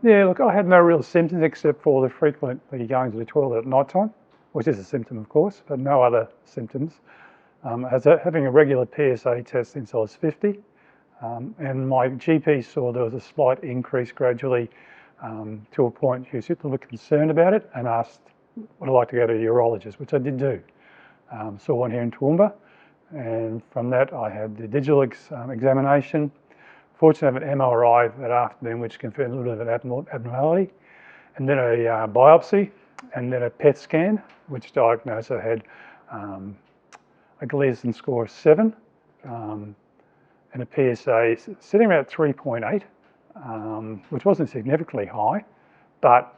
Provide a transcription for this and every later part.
Yeah, look, I had no real symptoms except for the frequently going to the toilet at night time, which is a symptom, of course, but no other symptoms. Having a regular PSA test since I was 50, and my GP saw there was a slight increase gradually to a point she was a little concerned about it and asked, would I like to go to a urologist, which I did do. Saw one here in Toowoomba, and from that I had the digital examination. Fortunately, I have an MRI that afternoon, which confirmed a little bit of an abnormality, and then a biopsy, and then a PET scan, which diagnosed I had a Gleason score of 7, and a PSA sitting around 3.8, which wasn't significantly high, but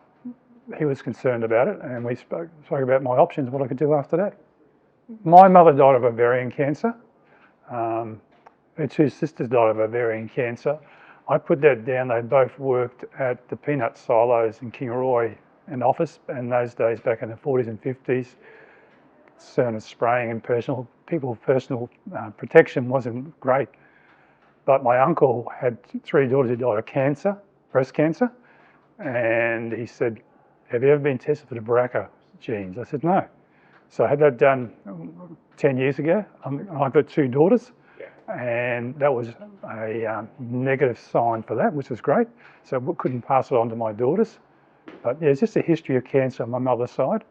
he was concerned about it, and we spoke about my options, what I could do after that. My mother died of ovarian cancer. Her two sisters died of ovarian cancer. I put that down. They both worked at the peanut silos in Kingaroy in office, in those days back in the 40s and 50s. Concern of spraying and personal protection wasn't great. But my uncle had 3 daughters who died of cancer, breast cancer, and he said, have you ever been tested for the BRCA genes? I said, no. So I had that done 10 years ago. I've got 2 daughters. And that was a negative sign for that, which was great. So we couldn't pass it on to my daughters. But yeah, it's just a history of cancer on my mother's side.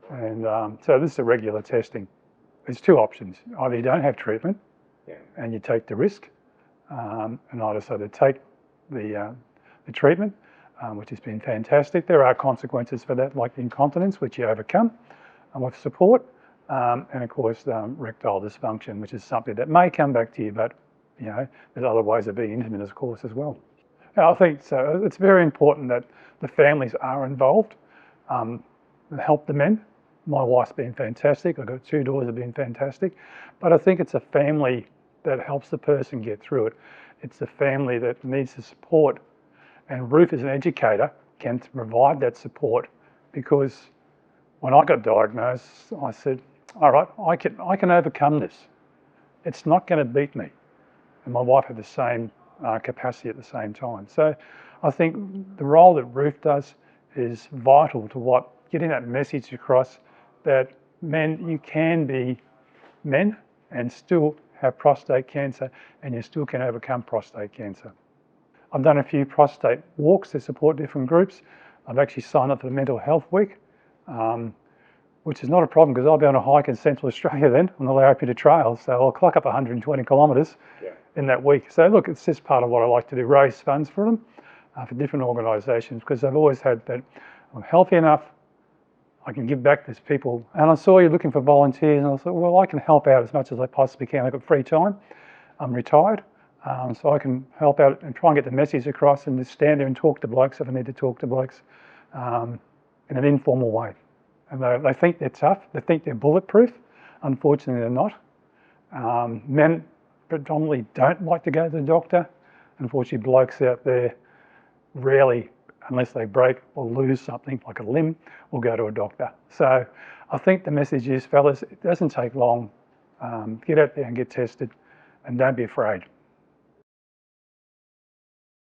And so this is a regular testing. There's 2 options. Either you don't have treatment and you take the risk, and I decided to take the treatment, which has been fantastic. There are consequences for that, like incontinence, which you overcome with support. And of course, erectile dysfunction, which is something that may come back to you, but you know, there's other ways of being intimate, of course, as well. I think so. It's very important that the families are involved, help the men. My wife's been fantastic. I've got 2 daughters who've been fantastic, but I think it's a family that helps the person get through it. It's the family that needs the support, and Ruth, as an educator, can provide that support, because when I got diagnosed, I said, all right, I can overcome this. It's not going to beat me. And my wife had the same capacity at the same time. So I think the role that Ruth does is vital to getting that message across that men, you can be men and still have prostate cancer, and you still can overcome prostate cancer. I've done a few prostate walks to support different groups. I've actually signed up for the Mental Health Week, which is not a problem because I'll be on a hike in Central Australia then on the Larapinta Trail, so I'll clock up 120 kilometres in that week. So look, it's just part of what I like to do, raise funds for them, for different organisations, because I've always had that I'm healthy enough, I can give back to people. And I saw you looking for volunteers, and I thought, well, I can help out as much as I possibly can. I've got free time, I'm retired, so I can help out and try and get the message across and just stand there and talk to blokes if I need to talk to blokes in an informal way. And they think they're tough, they think they're bulletproof. Unfortunately, they're not. Men predominantly don't like to go to the doctor. Unfortunately, blokes out there rarely, unless they break or lose something like a limb, will go to a doctor. So I think the message is, fellas, it doesn't take long. Get out there and get tested, and don't be afraid.